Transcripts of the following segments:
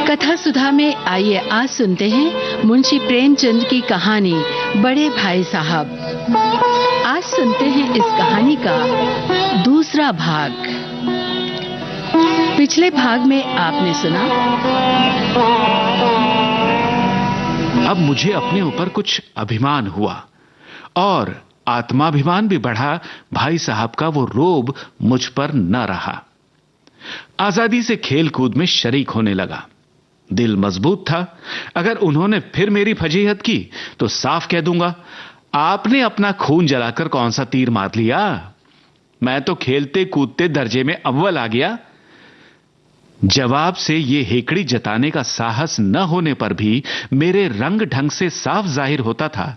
कथा सुधा में आइए आज सुनते हैं मुंशी प्रेमचंद की कहानी बड़े भाई साहब। आज सुनते हैं इस कहानी का दूसरा भाग। पिछले भाग में आपने सुना, अब मुझे अपने ऊपर कुछ अभिमान हुआ और आत्माभिमान भी बढ़ा। भाई साहब का वो रोब मुझ पर न रहा। आजादी से खेल कूद में शरीक होने लगा। दिल मजबूत था। अगर उन्होंने फिर मेरी फजीहत की तो साफ कह दूंगा, आपने अपना खून जलाकर कौन सा तीर मार लिया। मैं तो खेलते कूदते दर्जे में अव्वल आ गया। जवाब से ये हेकड़ी जताने का साहस न होने पर भी मेरे रंग ढंग से साफ जाहिर होता था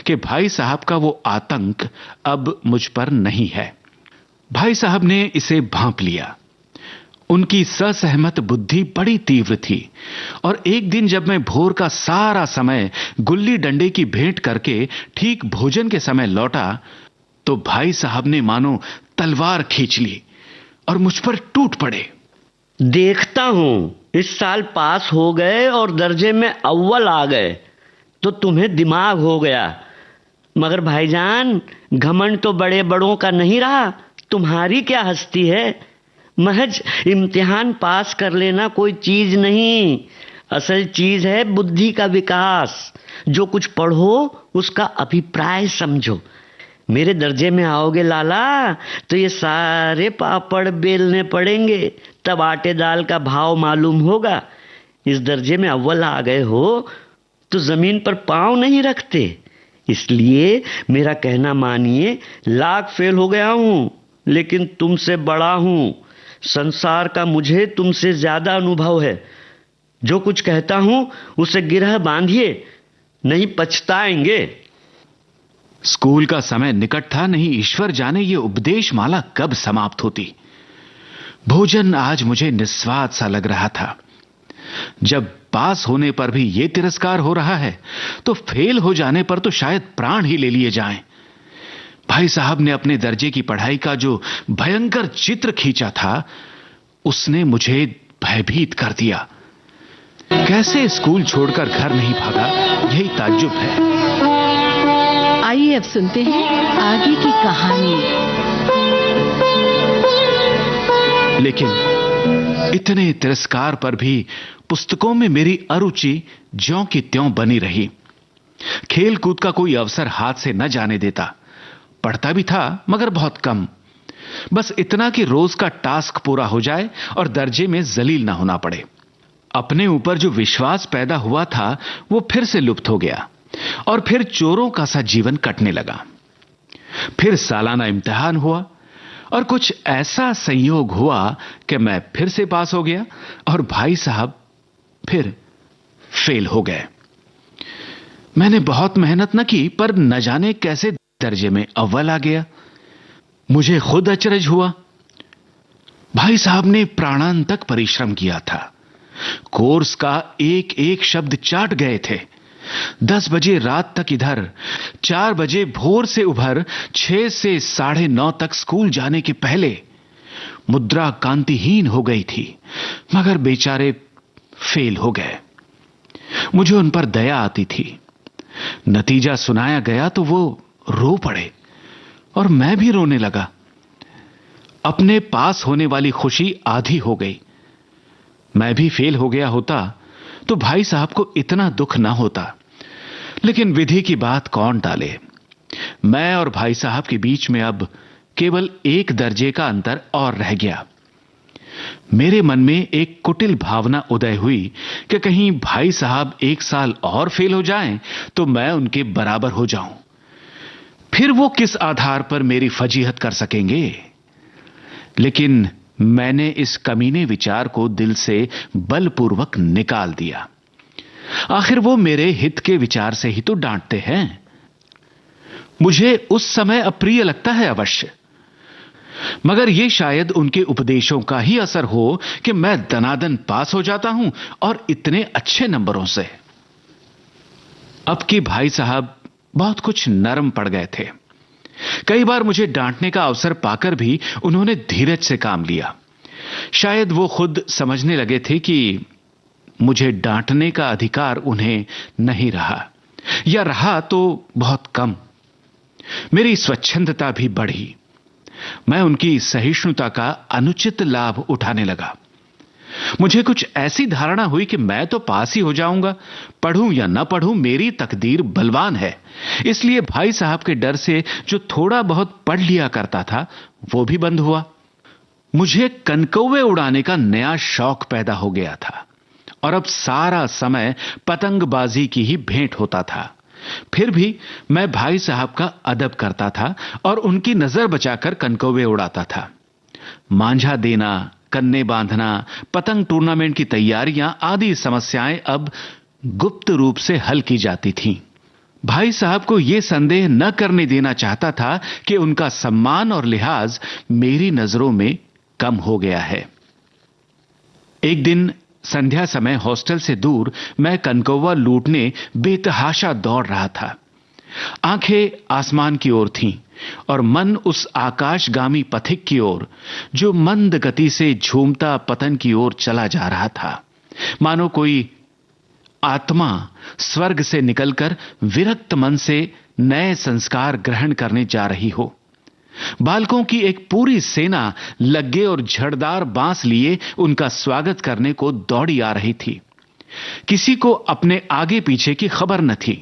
कि भाई साहब का वो आतंक अब मुझ पर नहीं है। भाई साहब ने इसे भांप लिया। उनकी ससहमत बुद्धि बड़ी तीव्र थी और एक दिन जब मैं भोर का सारा समय गुल्ली डंडे की भेंट करके ठीक भोजन के समय लौटा तो भाई साहब ने मानो तलवार खींच ली और मुझ पर टूट पड़े। देखता हूं इस साल पास हो गए और दर्जे में अव्वल आ गए तो तुम्हें दिमाग हो गया। मगर भाईजान, घमंड तो बड़े बड़ों का नहीं रहा। तुम्हारी क्या हस्ती है। महज इम्तिहान पास कर लेना कोई चीज नहीं। असल चीज है बुद्धि का विकास। जो कुछ पढ़ो उसका अभिप्राय समझो। मेरे दर्जे में आओगे लाला तो ये सारे पापड़ बेलने पड़ेंगे, तब आटे दाल का भाव मालूम होगा। इस दर्जे में अव्वल आ गए हो तो जमीन पर पांव नहीं रखते। इसलिए मेरा कहना मानिए, लाख फेल हो गया हूं लेकिन तुमसे बड़ा हूं। संसार का मुझे तुमसे ज्यादा अनुभव है। जो कुछ कहता हूं उसे गिरह बांधिए, नहीं पछताएंगे। स्कूल का समय निकट था। नहीं ईश्वर जाने ये उपदेश माला कब समाप्त होती। भोजन आज मुझे निस्वाद सा लग रहा था। जब पास होने पर भी ये तिरस्कार हो रहा है तो फेल हो जाने पर तो शायद प्राण ही ले लिए जाएं। भाई साहब ने अपने दर्जे की पढ़ाई का जो भयंकर चित्र खींचा था उसने मुझे भयभीत कर दिया। कैसे स्कूल छोड़कर घर नहीं भागा, यही ताज्जुब है। आइए अब सुनते हैं आगे की कहानी। लेकिन इतने तिरस्कार पर भी पुस्तकों में मेरी अरुचि ज्यों की त्यों बनी रही। खेल कूद का कोई अवसर हाथ से न जाने देता। पढ़ता भी था मगर बहुत कम। बस इतना कि रोज का टास्क पूरा हो जाए और दर्जे में जलील ना होना पड़े। अपने ऊपर जो विश्वास पैदा हुआ था वो फिर से लुप्त हो गया और फिर चोरों का सा जीवन कटने लगा। फिर सालाना इम्तिहान हुआ और कुछ ऐसा संयोग हुआ कि मैं फिर से पास हो गया और भाई साहब फिर फेल हो गए। मैंने बहुत मेहनत न की पर न जाने कैसे दर्जे में अव्वल आ गया। मुझे खुद अचरज हुआ। भाई साहब ने प्राणांतक परिश्रम किया था। कोर्स का एक एक शब्द चाट गए थे। 10 बजे रात तक इधर, 4 बजे भोर से उभर, 6 से 9:30 तक स्कूल जाने के पहले मुद्रा कांतिहीन हो गई थी। मगर बेचारे फेल हो गए। मुझे उन पर दया आती थी। नतीजा सुनाया गया तो वो रो पड़े और मैं भी रोने लगा। अपने पास होने वाली खुशी आधी हो गई। मैं भी फेल हो गया होता तो भाई साहब को इतना दुख ना होता। लेकिन विधि की बात कौन टाले। मैं और भाई साहब के बीच में अब केवल एक दर्जे का अंतर और रह गया। मेरे मन में एक कुटिल भावना उदय हुई कि कहीं भाई साहब एक साल और फेल हो जाएं तो मैं उनके बराबर हो जाऊं। फिर वो किस आधार पर मेरी फजीहत कर सकेंगे। लेकिन मैंने इस कमीने विचार को दिल से बलपूर्वक निकाल दिया। आखिर वो मेरे हित के विचार से ही तो डांटते हैं। मुझे उस समय अप्रिय लगता है अवश्य, मगर यह शायद उनके उपदेशों का ही असर हो कि मैं दनादन पास हो जाता हूं और इतने अच्छे नंबरों से। अब के भाई साहब बहुत कुछ नरम पड़ गए थे। कई बार मुझे डांटने का अवसर पाकर भी उन्होंने धीरज से काम लिया। शायद वो खुद समझने लगे थे कि मुझे डांटने का अधिकार उन्हें नहीं रहा, या रहा तो बहुत कम। मेरी स्वच्छंदता भी बढ़ी। मैं उनकी सहिष्णुता का अनुचित लाभ उठाने लगा। मुझे कुछ ऐसी धारणा हुई कि मैं तो पास ही हो जाऊंगा, पढ़ूं या न पढ़ूं मेरी तकदीर बलवान है। इसलिए भाई साहब के डर से जो थोड़ा बहुत पढ़ लिया करता था वो भी बंद हुआ। मुझे कनकौवे उड़ाने का नया शौक पैदा हो गया था और अब सारा समय पतंगबाजी की ही भेंट होता था। फिर भी मैं भाई साहब का अदब करता था और उनकी नजर बचाकर कनकौवे उड़ाता था। मांझा देना, कन्ने बांधना, पतंग टूर्नामेंट की तैयारियां आदि समस्याएं अब गुप्त रूप से हल की जाती थीं। भाई साहब को यह संदेह न करने देना चाहता था कि उनका सम्मान और लिहाज मेरी नजरों में कम हो गया है। एक दिन संध्या समय हॉस्टल से दूर मैं कनकौवा लूटने बेतहाशा दौड़ रहा था। आंखें आसमान की ओर थीं और मन उस आकाशगामी पथिक की ओर जो मंद गति से झूमता पतन की ओर चला जा रहा था, मानो कोई आत्मा स्वर्ग से निकलकर विरक्त मन से नए संस्कार ग्रहण करने जा रही हो। बालकों की एक पूरी सेना लग्गे और झड़दार बांस लिए उनका स्वागत करने को दौड़ी आ रही थी। किसी को अपने आगे पीछे की खबर न थी।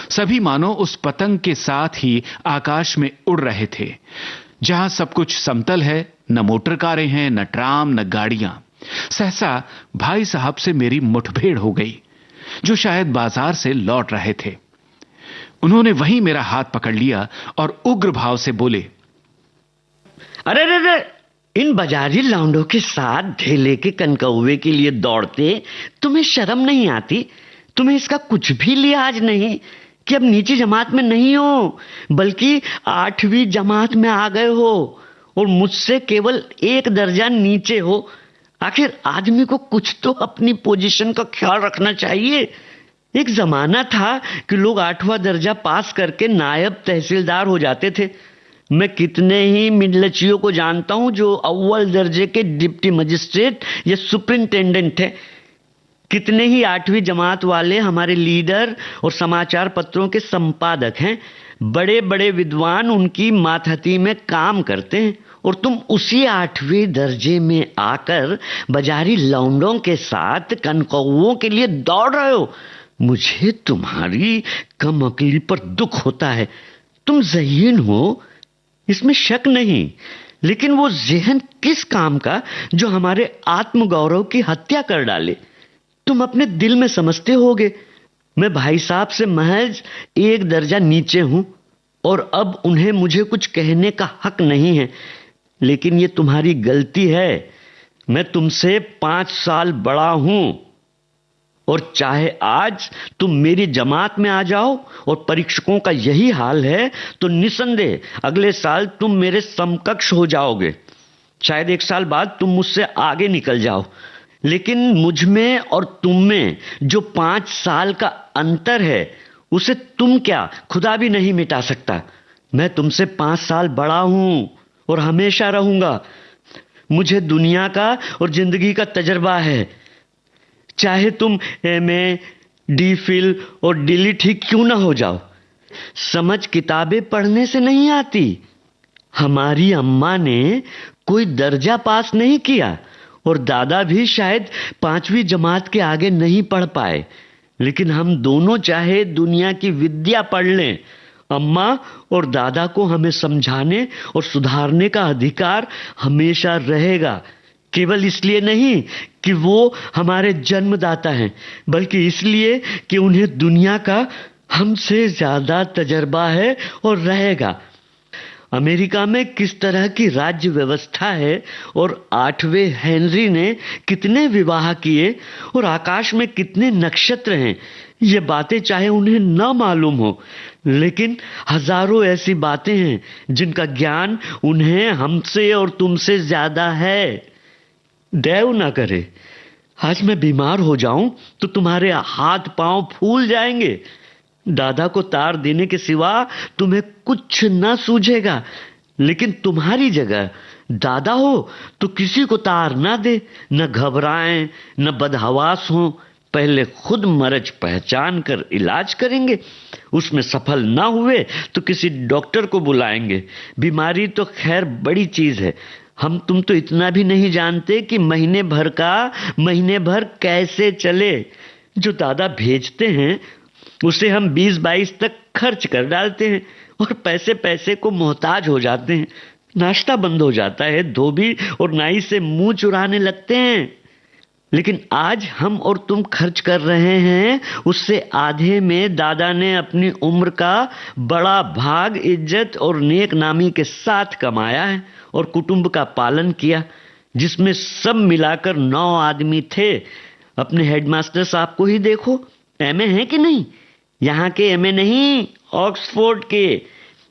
सभी मानो उस पतंग के साथ ही आकाश में उड़ रहे थे। जहां सब कुछ समतल है, न मोटर कारें हैं, न ट्राम, न गाड़ियां। सहसा भाई साहब से मेरी मुठभेड़ हो गई, जो शायद बाजार से लौट रहे थे। उन्होंने वहीं मेरा हाथ पकड़ लिया और उग्र भाव से बोले, अरे रे रे, इन बाजारी लौंडों के साथ ढेले के कनकौवे के लिए दौड़ते तुम्हें शर्म नहीं आती? तुम्हें इसका कुछ भी लिहाज नहीं कि अब नीची जमात में नहीं हो, बल्कि 8वीं जमात में आ गए हो और मुझसे केवल 1 दर्जा नीचे हो। आखिर आदमी को कुछ तो अपनी पोजीशन का ख्याल रखना चाहिए। एक जमाना था कि लोग 8वां दर्जा पास करके नायब तहसीलदार हो जाते थे। मैं कितने ही मिडलचियों को जानता हूं जो अव्वल दर्जे के डिप्टी मजिस्ट्रेट या सुपरिंटेंडेंट थे। कितने ही 8वीं जमात वाले हमारे लीडर और समाचार पत्रों के संपादक हैं। बड़े बड़े विद्वान उनकी मातहती में काम करते हैं और तुम उसी 8वें दर्जे में आकर बाजारी लौंडों के साथ कनकौवों के लिए दौड़ रहे हो। मुझे तुम्हारी कम अकली पर दुख होता है। तुम ज़हीन हो, इसमें शक नहीं, लेकिन वो ज़हन किस काम का जो हमारे आत्मगौरव की हत्या कर डाले। तुम अपने दिल में समझते होगे मैं भाई साहब से महज 1 दर्जा नीचे हूं और अब उन्हें मुझे कुछ कहने का हक नहीं है। लेकिन ये तुम्हारी गलती है। मैं तुमसे 5 साल बड़ा हूं और चाहे आज तुम मेरी जमात में आ जाओ और परीक्षकों का यही हाल है तो निसंदेह अगले साल तुम मेरे समकक्ष हो जाओगे। शायद 1 साल बाद तुम मुझसे आगे निकल जाओ, लेकिन मुझ में और तुम में जो 5 साल का अंतर है उसे तुम क्या खुदा भी नहीं मिटा सकता। मैं तुमसे 5 साल बड़ा हूं और हमेशा रहूंगा। मुझे दुनिया का और जिंदगी का तजर्बा है। चाहे तुम एमए, डीफिल और डिलीट ही क्यों ना हो जाओ। समझ किताबें पढ़ने से नहीं आती। हमारी अम्मा ने कोई दर्जा पास नहीं किया और दादा भी शायद 5वीं जमात के आगे नहीं पढ़ पाए, लेकिन हम दोनों चाहे दुनिया की विद्या पढ़ लें, अम्मा और दादा को हमें समझाने और सुधारने का अधिकार हमेशा रहेगा। केवल इसलिए नहीं कि वो हमारे जन्मदाता हैं, बल्कि इसलिए कि उन्हें दुनिया का हमसे ज्यादा तजर्बा है और रहेगा। अमेरिका में किस तरह की राज्य व्यवस्था है और 8वें हेनरी ने कितने विवाह किए और आकाश में कितने नक्षत्र हैं, ये बातें चाहे उन्हें न मालूम हो, लेकिन हजारों ऐसी बातें हैं जिनका ज्ञान उन्हें हमसे और तुमसे ज्यादा है। दैव ना करे आज मैं बीमार हो जाऊं तो तुम्हारे हाथ पांव फूल जाएंगे। दादा को तार देने के सिवा तुम्हें कुछ ना सूझेगा, लेकिन तुम्हारी जगह दादा हो तो किसी को तार ना दे, न घबराएं, न बदहवास हो, पहले खुद मर्ज पहचान कर इलाज करेंगे, उसमें सफल ना हुए तो किसी डॉक्टर को बुलाएंगे। बीमारी तो खैर बड़ी चीज है, हम तुम तो इतना भी नहीं जानते कि महीने भर कैसे चले। जो दादा भेजते हैं उसे हम 20-22 तक खर्च कर डालते हैं और पैसे पैसे को मोहताज हो जाते हैं। नाश्ता बंद हो जाता है, धोबी और नाई से मुंह चुराने लगते हैं। लेकिन आज हम और तुम खर्च कर रहे हैं, उससे आधे में दादा ने अपनी उम्र का बड़ा भाग इज्जत और नेक नामी के साथ कमाया है और कुटुंब का पालन किया, जिसमें सब मिलाकर 9 आदमी थे। अपने हेडमास्टर साहब को ही देखो, एमए है कि नहीं? यहाँ के एमए नहीं, ऑक्सफोर्ड के।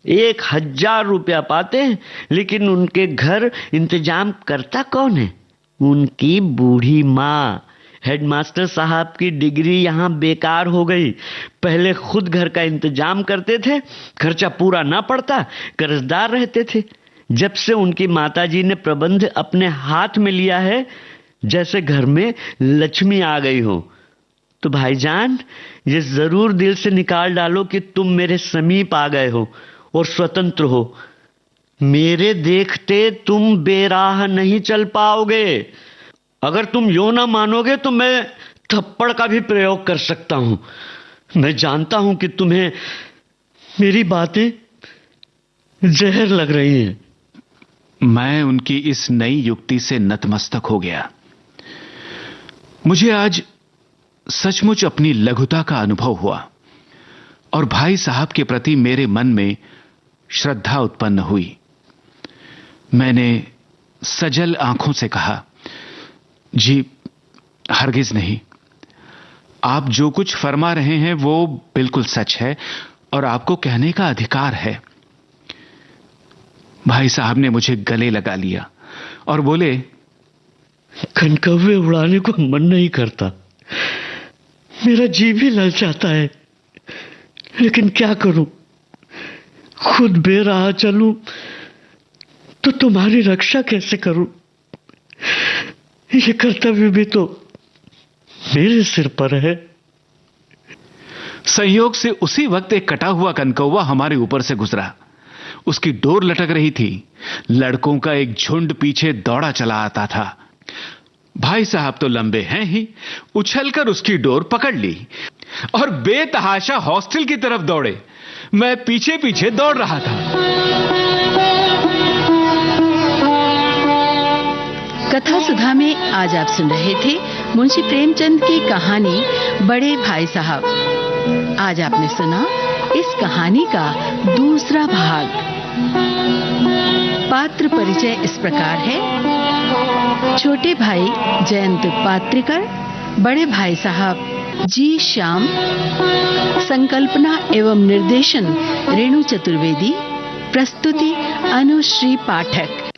1000 रुपया पाते हैं, लेकिन उनके घर इंतजाम करता कौन है? उनकी बूढ़ी माँ। हेडमास्टर साहब की डिग्री यहाँ बेकार हो गई। पहले खुद घर का इंतजाम करते थे, खर्चा पूरा ना पड़ता, कर्जदार रहते थे। जब से उनकी माताजी ने प्रबंध अपने हाथ में लिया है, जैसे घर में लक्ष्मी आ गई हो। तो भाईजान, ये जरूर दिल से निकाल डालो कि तुम मेरे समीप आ गए हो और स्वतंत्र हो। मेरे देखते तुम बेराह नहीं चल पाओगे। अगर तुम यो ना मानोगे तो मैं थप्पड़ का भी प्रयोग कर सकता हूं। मैं जानता हूं कि तुम्हें मेरी बातें जहर लग रही हैं। मैं उनकी इस नई युक्ति से नतमस्तक हो गया। मुझे आज सचमुच अपनी लघुता का अनुभव हुआ और भाई साहब के प्रति मेरे मन में श्रद्धा उत्पन्न हुई। मैंने सजल आंखों से कहा, जी हरगिज नहीं, आप जो कुछ फरमा रहे हैं वो बिल्कुल सच है और आपको कहने का अधिकार है। भाई साहब ने मुझे गले लगा लिया और बोले, कनकव्वे उड़ाने को मन नहीं करता, मेरा जी भी ललचाता है, लेकिन क्या करूं? खुद बेराह चलूं तो तुम्हारी रक्षा कैसे करूं? ये कर्तव्य भी तो मेरे सिर पर है। संयोग से उसी वक्त एक कटा हुआ कनकौवा हमारे ऊपर से गुजरा। उसकी डोर लटक रही थी। लड़कों का एक झुंड पीछे दौड़ा चला आता था। भाई साहब तो लंबे हैं ही, उछलकर उसकी डोर पकड़ ली और बेतहाशा हॉस्टल की तरफ दौड़े। मैं पीछे पीछे दौड़ रहा था। कथा सुधा में आज आप सुन रहे थे मुंशी प्रेमचंद की कहानी बड़े भाई साहब। आज आपने सुना इस कहानी का दूसरा भाग। पात्र परिचय इस प्रकार है। छोटे भाई जयंत पात्रिकर, बड़े भाई साहब जी श्याम, संकल्पना एवं निर्देशन रेणु चतुर्वेदी, प्रस्तुति अनुश्री पाठक।